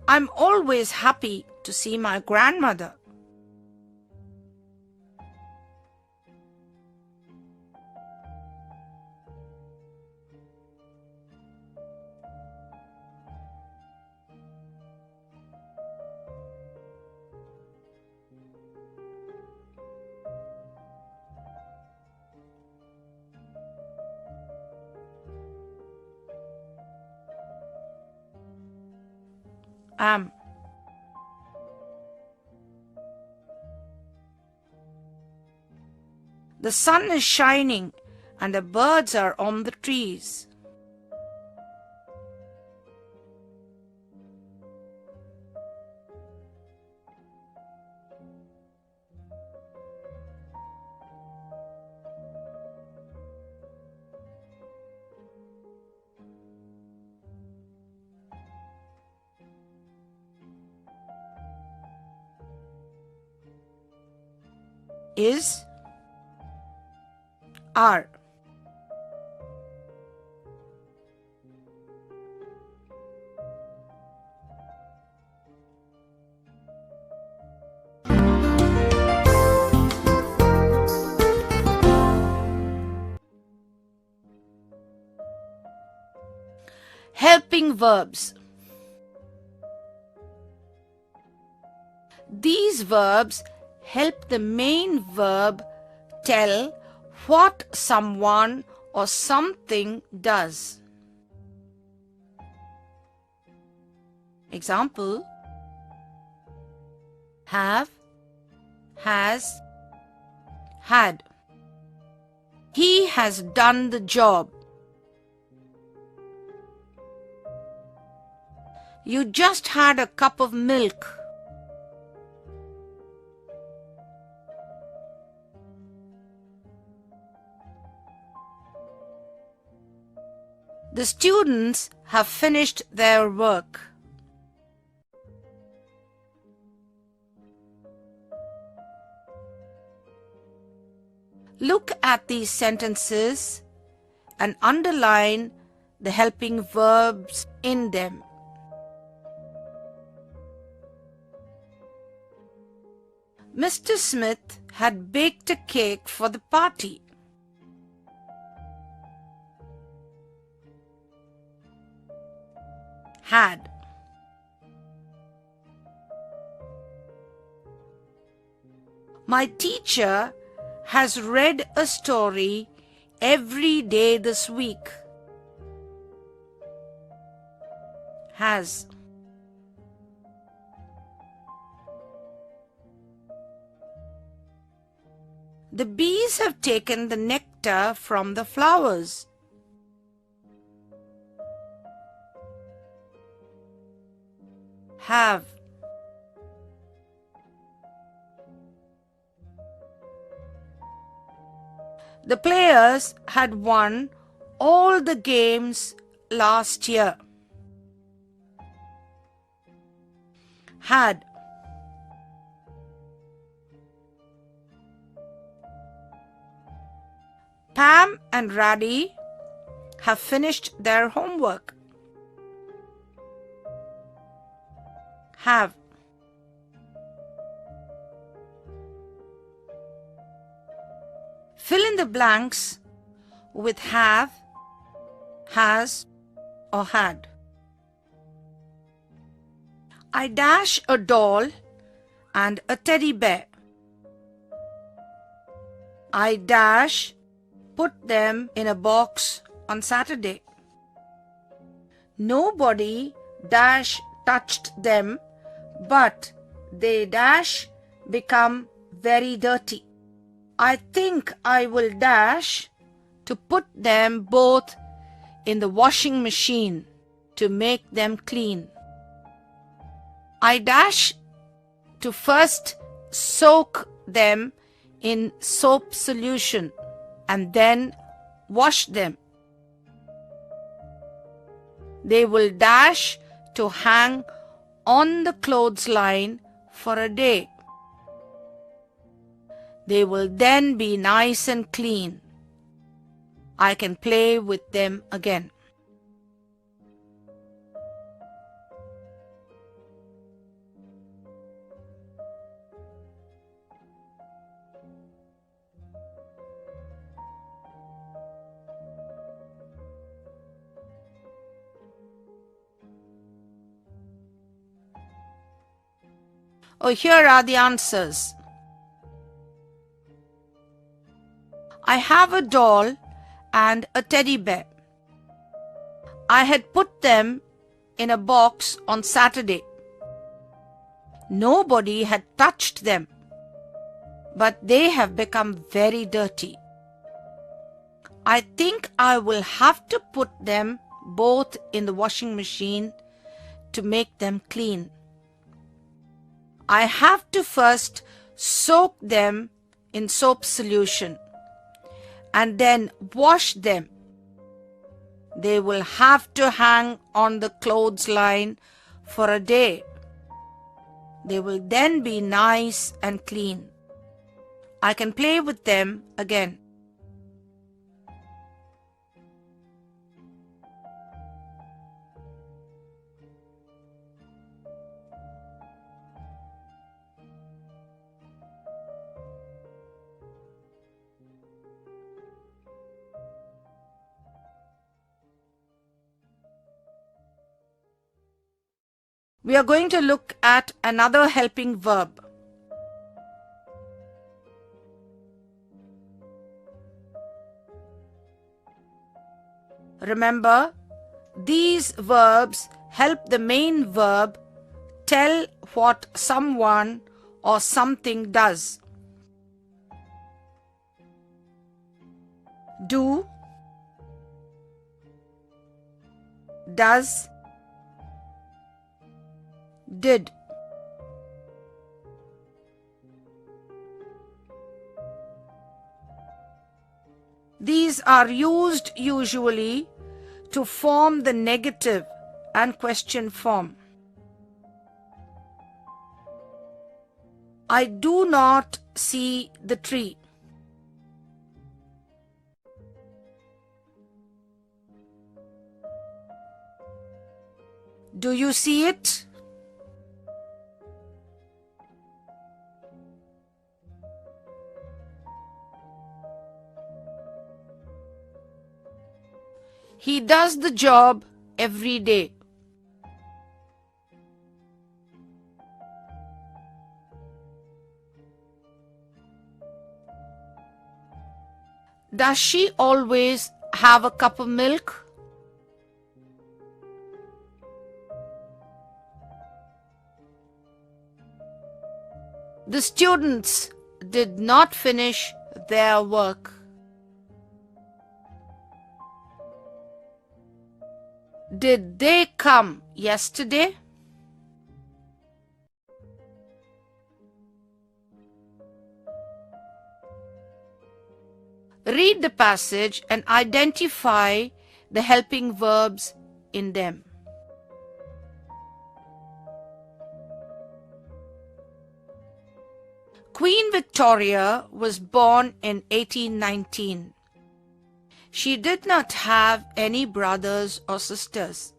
I'm always happy to see my grandmother. Am. The sun is shining and the birds are on the trees. Is. Are. Helping verbs. These verbs help the main verb tell what someone or something does. Example: have, has, had. He has done the job. You just had a cup of milk. The students have finished their work. Look at these sentences and underline the helping verbs in them. Mr. Smith had baked a cake for the party. Had. My teacher has read a story every day this week. Has. The bees have taken the nectar from the flowers. Have. The players had won all the games last year. Had. Pam and Raddy have finished their homework. Have. Fill in the blanks with have, has, or had. I dash a doll and a teddy bear. I dash put them in a box on Saturday. Nobody dash touched them, but they dash become very dirty. I think I will dash to put them both in the washing machine to make them clean. I dash to first soak them in soap solution and then wash them. They will dash to hang on the clothesline for a day. They will then be nice and clean. I can play with them again. Oh, here are the answers. I have a doll and a teddy bear. I had put them in a box on Saturday. Nobody had touched them, but they have become very dirty. I think I will have to put them both in the washing machine to make them clean. I have to first soak them in soap solution and then wash them. They will have to hang on the clothesline for a day. They will then be nice and clean. I can play with them again. We are going to look at another helping verb. Remember, these verbs help the main verb tell what someone or something does. Do, does, did. These are used usually to form the negative and question form. I do not see the tree. Do you see it? He does the job every day. Does she always have a cup of milk? The students did not finish their work. Did they come yesterday? Read the passage and identify the helping verbs in them. Queen Victoria was born in 1819. She did not have any brothers or sisters.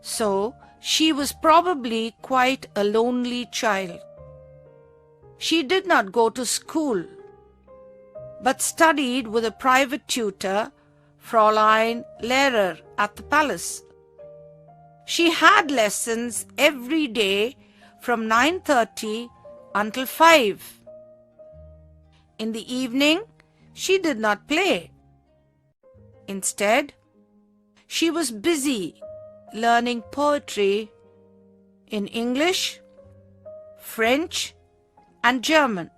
So, she was probably quite a lonely child. She did not go to school, but studied with a private tutor, Fräulein Lehrer, at the palace. She had lessons every day from 9:30 until 5. In the evening, she did not play. Instead, she was busy learning poetry in English, French, and German.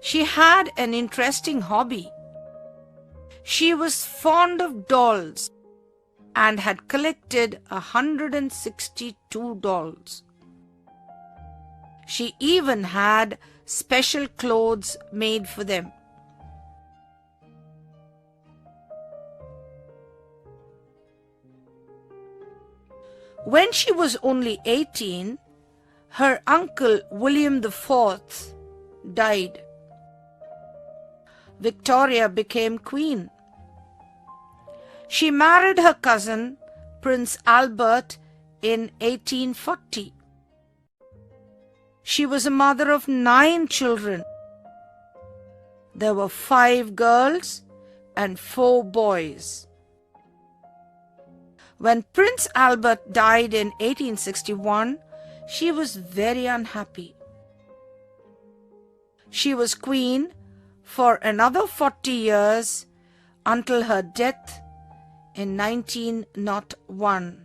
She had an interesting hobby. She was fond of dolls and had collected 162 dolls. She even had special clothes made for them. When she was only 18, her uncle William IV died. Victoria became queen. She married her cousin, Prince Albert, in 1840. She was a mother of 9 children. There were 5 girls and 4 boys. When Prince Albert died in 1861, she was very unhappy. She was queen for another 40 years until her death in 1901.